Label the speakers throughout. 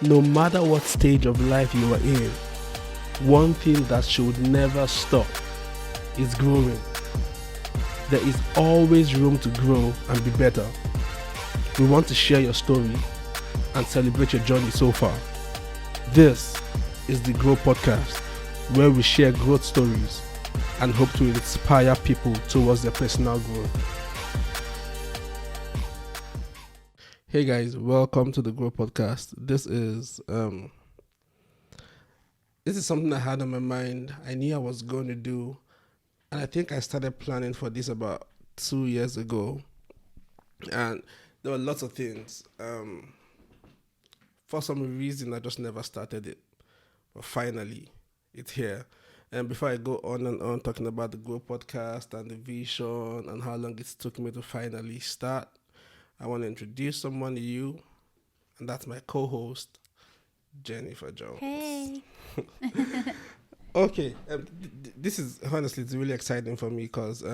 Speaker 1: No matter what stage of life you are in, one thing that should never stop is growing. There is always room to grow and be better. We want to share your story and celebrate your journey so far. This is the Grow Podcast, where we share growth stories and hope to inspire people towards their personal growth. Hey guys, welcome to the Grow Podcast. This is something I had on my mind. I knew I was going to do, and I think I started planning for this about 2 years ago. And there were lots of things. For some reason, I just never started it. But finally, it's here. And before I go on and on talking about the Grow Podcast and the vision and how long it took me to finally start, I want to introduce someone to you, and that's my co-host, Jennifer Jones.
Speaker 2: Hey.
Speaker 1: Okay, this is honestly, it's really exciting for me because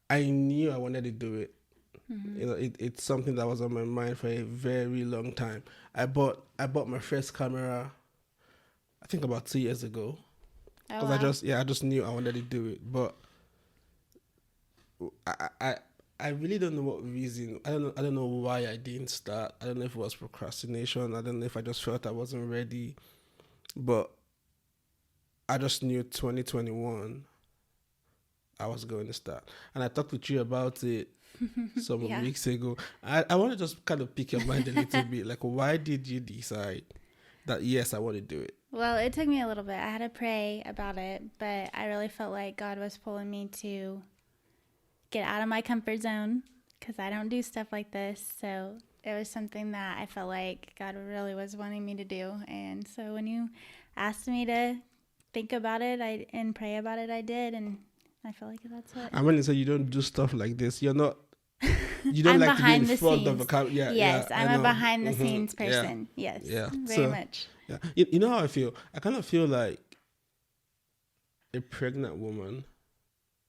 Speaker 1: I knew I wanted to do it. Mm-hmm. You know, it's something that was on my mind for a very long time. I bought my first camera, I think about 2 years ago, because I just knew I wanted to do it. But I really don't know what reason. I don't know why I didn't start. I don't know if it was procrastination. I don't know if I just felt I wasn't ready. But I just knew 2021 I was going to start. And I talked with you about it some weeks ago. I want to just kind of pick your mind a little bit. Like, why did you decide that, yes, I want to do it?
Speaker 2: Well, it took me a little bit. I had to pray about it, but I really felt like God was pulling me to get out of my comfort zone because I don't do stuff like this. So it was something that I felt like God really was wanting me to do. And so when you asked me to think about it and pray about it, I did. And I feel like that's what.
Speaker 1: And when you say you don't do stuff like this, you're not. You don't like to be in front of a camera. Yeah,
Speaker 2: yes,
Speaker 1: yeah,
Speaker 2: I'm a behind the scenes person.
Speaker 1: Yeah.
Speaker 2: Yes, very much.
Speaker 1: Yeah, you know how I feel. I kind of feel like a pregnant woman.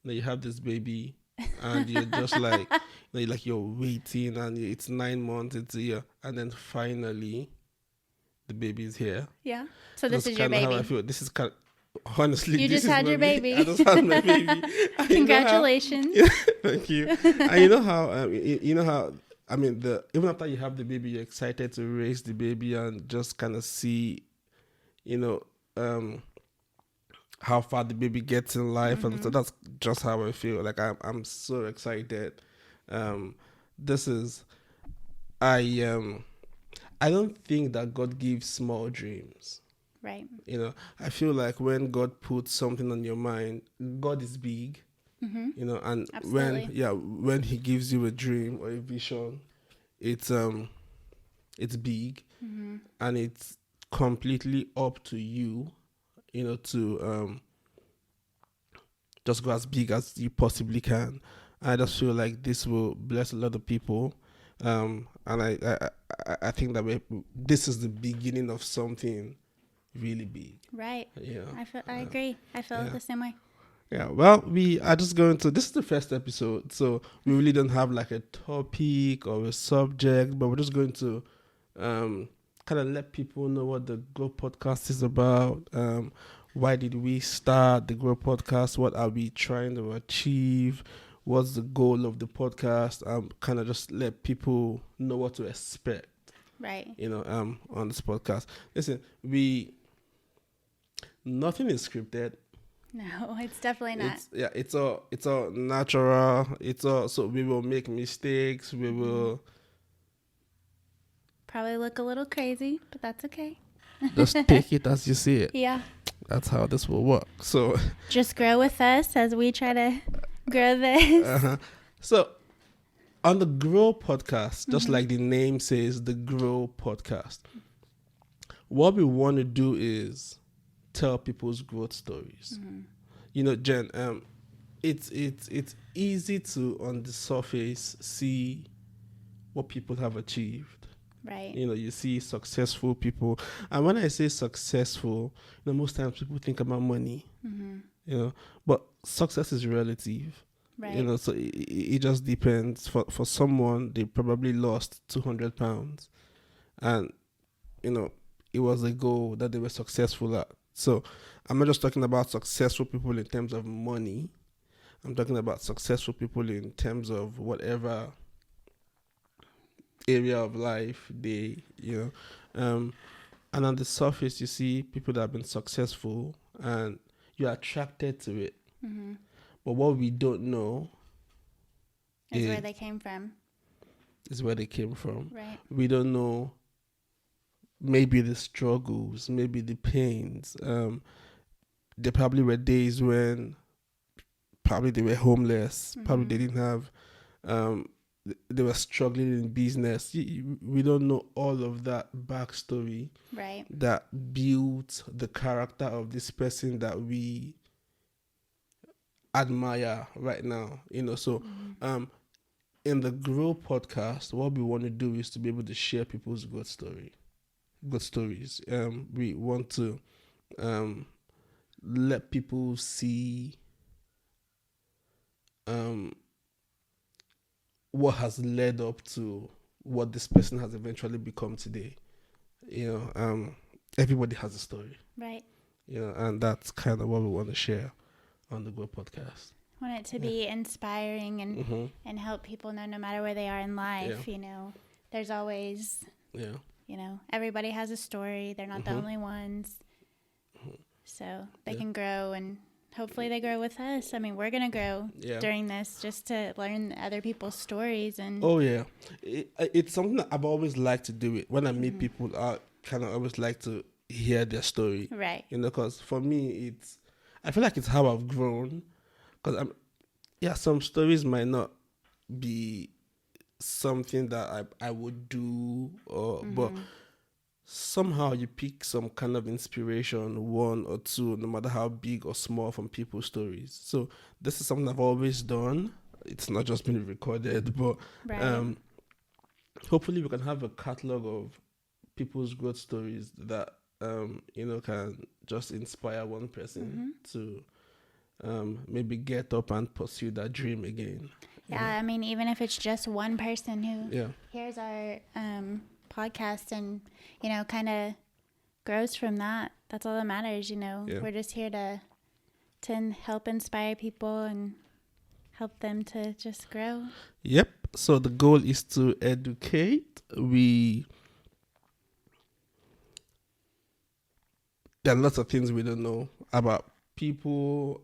Speaker 1: That you have this baby, and you're just like, you're waiting, and it's 9 months, it's a year, and then finally, the baby's here.
Speaker 2: Yeah. So this is your baby.
Speaker 1: How I feel. This is kind of. Honestly,
Speaker 2: you just had your baby.
Speaker 1: I just had my baby.
Speaker 2: Congratulations!
Speaker 1: Thank you. And you know how I mean, even after you have the baby, you're excited to raise the baby and just kind of see, how far the baby gets in life, mm-hmm. And so that's just how I feel. Like I'm so excited. I don't think that God gives small dreams.
Speaker 2: Right.
Speaker 1: I feel like when God puts something on your mind, God is big,
Speaker 2: mm-hmm.
Speaker 1: And
Speaker 2: absolutely.
Speaker 1: when He gives you a dream or a vision, it's big,
Speaker 2: mm-hmm.
Speaker 1: and it's completely up to you, to just go as big as you possibly can. I just feel like this will bless a lot of people, and I think that this is the beginning of something really big.
Speaker 2: Right.
Speaker 1: Yeah.
Speaker 2: I agree. I feel the same way.
Speaker 1: Yeah. Well, we are just going to. This is the first episode, so we really don't have like a topic or a subject, but we're just going to kind of let people know what the Grow Podcast is about. Why did we start the Grow Podcast? What are we trying to achieve? What's the goal of the podcast? Kind of just let people know what to expect.
Speaker 2: Right.
Speaker 1: On this podcast. Listen, nothing is scripted.
Speaker 2: No, it's definitely not.
Speaker 1: It's all natural. So we will make mistakes. We will
Speaker 2: probably look a little crazy, but that's okay.
Speaker 1: Just take it as you see it.
Speaker 2: Yeah.
Speaker 1: That's how this will work. So
Speaker 2: just grow with us as we try to grow this.
Speaker 1: Uh-huh. So on the Grow Podcast, just like the name says, the Grow Podcast, what we want to do is tell people's growth stories.
Speaker 2: Mm-hmm.
Speaker 1: Jen, it's easy to, on the surface, see what people have achieved.
Speaker 2: Right.
Speaker 1: You see successful people. And when I say successful, most times people think about money.
Speaker 2: Mm-hmm.
Speaker 1: But success is relative.
Speaker 2: Right.
Speaker 1: You know, so it just depends. For someone, they probably lost 200 pounds, and you know, it was a goal that they were successful at. So I'm not just talking about successful people in terms of money. I'm talking about successful people in terms of whatever area of life they, and on the surface, you see people that have been successful and you're attracted to it.
Speaker 2: Mm-hmm.
Speaker 1: But what we don't know
Speaker 2: Is where they came from.
Speaker 1: Is where they came from.
Speaker 2: Right.
Speaker 1: We don't know maybe the struggles, maybe the pains. There probably were days when probably they were homeless, probably they didn't have, they were struggling in business. We don't know all of that backstory,
Speaker 2: right,
Speaker 1: that built the character of this person that we admire right now. So in the Grow podcast, what we want to do is to be able to share people's good stories. We want to let people see what has led up to what this person has eventually become today. Everybody has a story.
Speaker 2: Right.
Speaker 1: And that's kind of what we want to share on the Grow podcast.
Speaker 2: I want it to be inspiring and help people know no matter where they are in life, there's always, everybody has a story. They're not the only ones. So they can grow, and hopefully they grow with us. I mean, we're going to grow during this just to learn other people's stories. And
Speaker 1: oh, yeah. It's something that I've always liked to do it. When I meet people, I kind of always like to hear their story.
Speaker 2: Right.
Speaker 1: Because for me, I feel like it's how I've grown. Because some stories might not be something that I would do, but somehow you pick some kind of inspiration, one or two, no matter how big or small, from people's stories. So this is something I've always done. It's not just been recorded, but hopefully we can have a catalog of people's growth stories that can just inspire one person to maybe get up and pursue that dream again.
Speaker 2: I mean, even if it's just one person who hears our podcast and kind of grows from that, that's all that matters. We're just here to help inspire people and help them to just grow.
Speaker 1: Yep. So the goal is to educate. There are lots of things we don't know about people,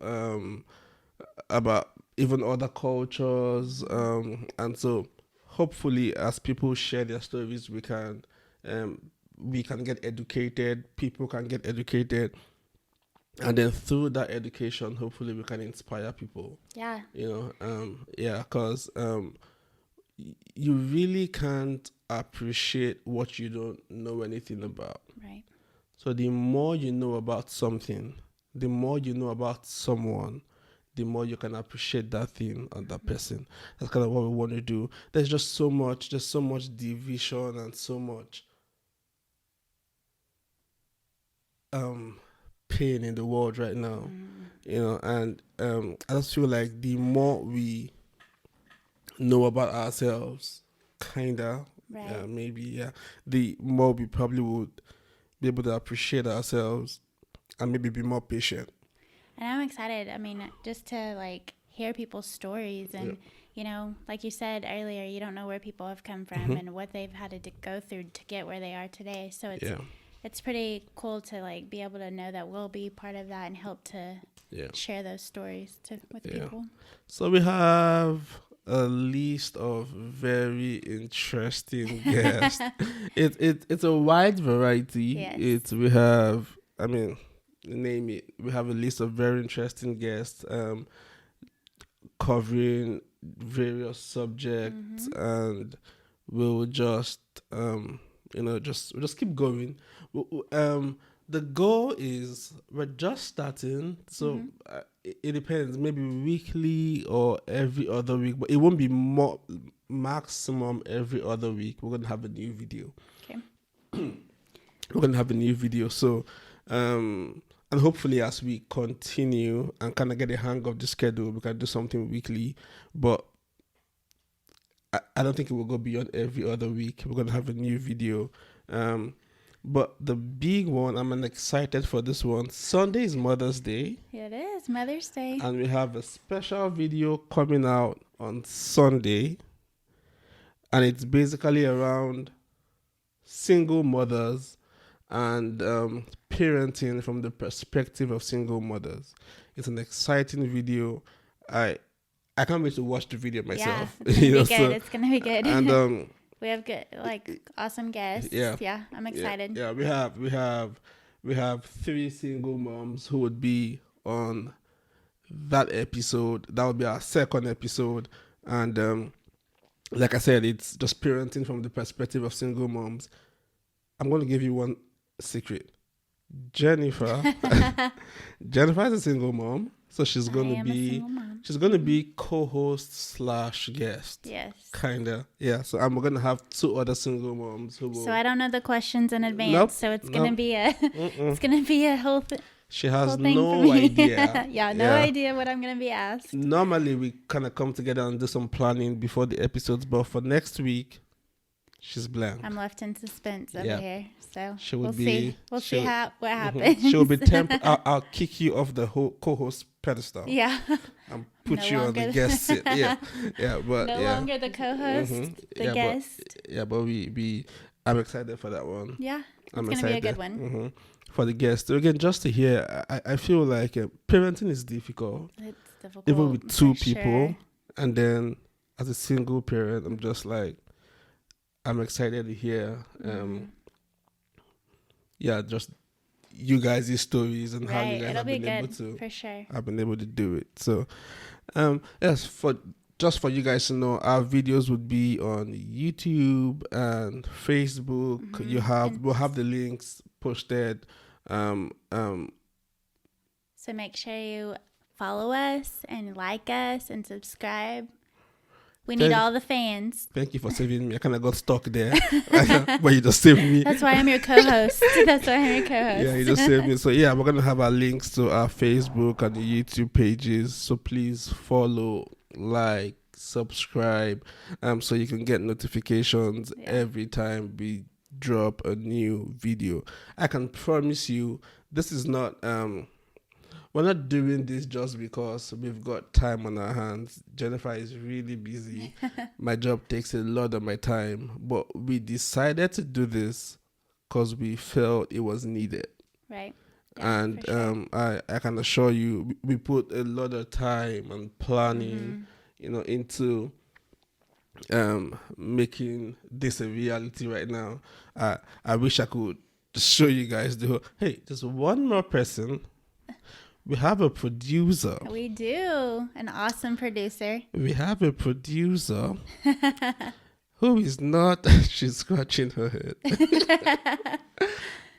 Speaker 1: about even other cultures, and so hopefully as people share their stories, we can get educated, people can get educated, and then through that education, hopefully we can inspire people. Because you really can't appreciate what you don't know anything about.
Speaker 2: Right.
Speaker 1: So the more you know about something, the more you know about someone, the more you can appreciate that thing and that person. That's kind of what we want to do. There's so much division and so much pain in the world right now. And I just feel like the more we know about ourselves, the more we probably would be able to appreciate ourselves and maybe be more patient.
Speaker 2: And I'm excited. I mean, just to hear people's stories and, like you said earlier, you don't know where people have come from and what they've had to go through to get where they are today. So it's pretty cool to be able to know that we'll be part of that and help to share those stories with people. So we have a list of very interesting guests. It's a wide variety. Yes.
Speaker 1: We have a list of very interesting guests covering various subjects, and we'll just just keep going. The goal is we're just starting, so it depends, maybe weekly or every other week, but it won't be more, maximum every other week. We're gonna have a new video.
Speaker 2: Okay.
Speaker 1: We're gonna have a new video, so and hopefully as we continue and kind of get the hang of the schedule, we can do something weekly. But I don't think it will go beyond every other week. We're gonna have a new video. But the big one, I'm excited for this one. Sunday is Mother's Day.
Speaker 2: It is Mother's Day.
Speaker 1: And we have a special video coming out on Sunday. And it's basically around single mothers and parenting from the perspective of single mothers. It's an exciting video. I can't wait to watch the video myself.
Speaker 2: Yeah, it's gonna be good. It's gonna be good.
Speaker 1: And
Speaker 2: we have good, awesome guests. Yeah, I'm excited.
Speaker 1: Yeah, we have 3 single moms who would be on that episode. That would be our second episode, and like I said, it's just parenting from the perspective of single moms. I'm going to give you one secret. Jennifer is a single mom, so she's going to be co-host / guest.
Speaker 2: Yes.
Speaker 1: Kinda. Yeah. So I'm going to have 2 other single moms who will.
Speaker 2: So I don't know the questions in advance.
Speaker 1: Nope,
Speaker 2: so it's going to be a whole thing.
Speaker 1: She has no idea.
Speaker 2: No idea what I'm going to be asked.
Speaker 1: Normally we kind of come together and do some planning before the episodes, but for next week, she's blank.
Speaker 2: I'm left in suspense over here, so we'll
Speaker 1: see.
Speaker 2: We'll see what happens.
Speaker 1: She'll be I'll kick you off the whole co-host pedestal.
Speaker 2: Yeah.
Speaker 1: And put you on the guest seat. Yeah, but
Speaker 2: no longer the co-host, the guest.
Speaker 1: But I'm excited for that one.
Speaker 2: Yeah, it's gonna be a good one.
Speaker 1: For the guests, again, just to hear, I feel like parenting is difficult.
Speaker 2: It's difficult,
Speaker 1: even with 2 people,
Speaker 2: sure.
Speaker 1: And then as a single parent, I'm just like, I'm excited to hear, just you guys' stories and how you guys have been able to.
Speaker 2: For sure.
Speaker 1: I've been able to do it. So, yes, for you guys to know, our videos would be on YouTube and Facebook. We'll have the links posted.
Speaker 2: So make sure you follow us and like us and subscribe. We need all the fans.
Speaker 1: Thank you for saving me. I kind of got stuck there, but you just saved me.
Speaker 2: That's why I'm your co-host.
Speaker 1: Yeah, you just saved me. So yeah, we're gonna have our links to our Facebook and the YouTube pages. So please follow, like, subscribe, so you can get notifications every time we drop a new video. I can promise you, this is not we're not doing this just because we've got time on our hands. Jennifer is really busy. My job takes a lot of my time, but we decided to do this because we felt it was needed.
Speaker 2: Right.
Speaker 1: Yeah, and sure. I can assure you, we put a lot of time and planning, into making this a reality right now. I wish I could show you guys just one more person. We have a producer.
Speaker 2: We do. An awesome producer.
Speaker 1: We have a producer who is not, she's scratching her head.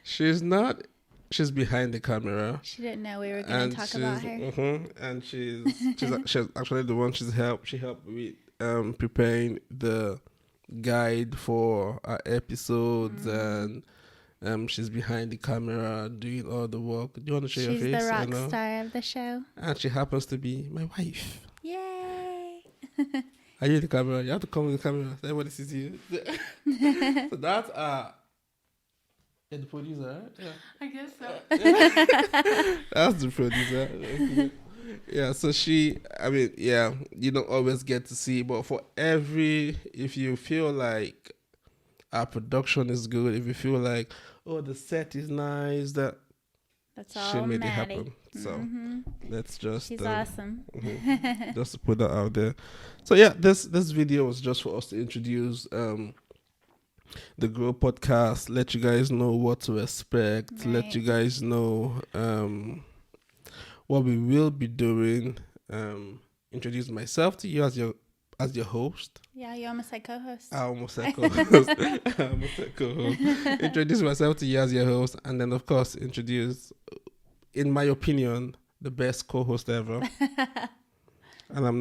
Speaker 1: She's not, she's behind the camera.
Speaker 2: She didn't know we were going to talk about her.
Speaker 1: And she's actually the one she helped with preparing the guide for our episodes, and she's behind the camera doing all the work. Do you want to show your face?
Speaker 2: She's the rock star of the show.
Speaker 1: And she happens to be my wife.
Speaker 2: Yay!
Speaker 1: Are you the camera? You have to come with the camera. Everybody sees you. So that's the producer, right? Yeah.
Speaker 2: I guess so.
Speaker 1: That's the producer. Yeah, so you don't always get to see, but if you feel like our production is good, if you feel like, the set is nice, that's all she made Maddie. It happen. So let's just
Speaker 2: she's awesome.
Speaker 1: Just to put that out there. So yeah, this video was just for us to introduce the Grow Podcast, let you guys know what to expect, let you guys know what we will be doing, introduce myself to you as your host.
Speaker 2: Yeah, you almost said co-host.
Speaker 1: I almost said co-host. Introduce myself to you as your host, and then of course introduce, in my opinion, the best co-host ever. And I'm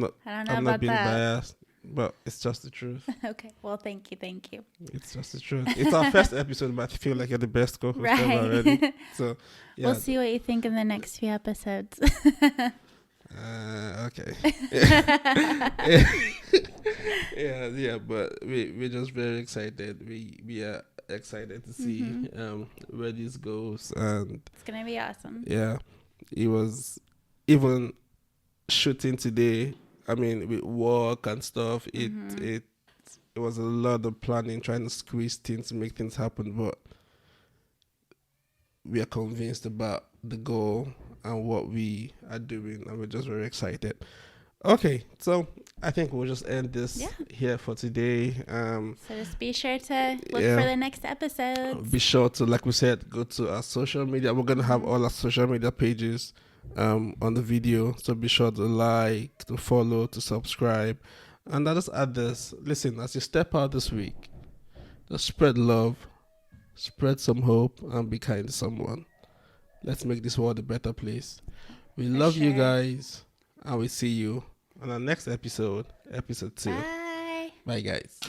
Speaker 1: not being biased. but it's just the truth.
Speaker 2: Okay. Well, thank you. Thank you.
Speaker 1: It's just the truth. It's our first episode, but I feel like you're the best co-host ever already.
Speaker 2: Right.
Speaker 1: So, yeah.
Speaker 2: We'll see what you think in the next few episodes.
Speaker 1: Okay. Yeah, but we're just very excited. We are excited to see where this goes, and
Speaker 2: It's going to be awesome.
Speaker 1: yeah, it was even shooting today. I mean, with work and stuff, it was a lot of planning, trying to squeeze things to make things happen, but we are convinced about the goal and what we are doing, and we're just very excited. Okay, so I think we'll just end this here for today.
Speaker 2: So just be sure to look
Speaker 1: Yeah.
Speaker 2: for the next episodes.
Speaker 1: Be sure to, like we said, go to our social media. We're gonna have all our social media pages on the video, so be sure to like, to follow, to subscribe. And I'll just add this: listen, as you step out this week, just spread love, spread some hope, and be kind to someone. Let's make this world a better place. We love you
Speaker 2: sure.
Speaker 1: guys, and we see you on our next episode, episode 2.
Speaker 2: Bye.
Speaker 1: Bye, guys.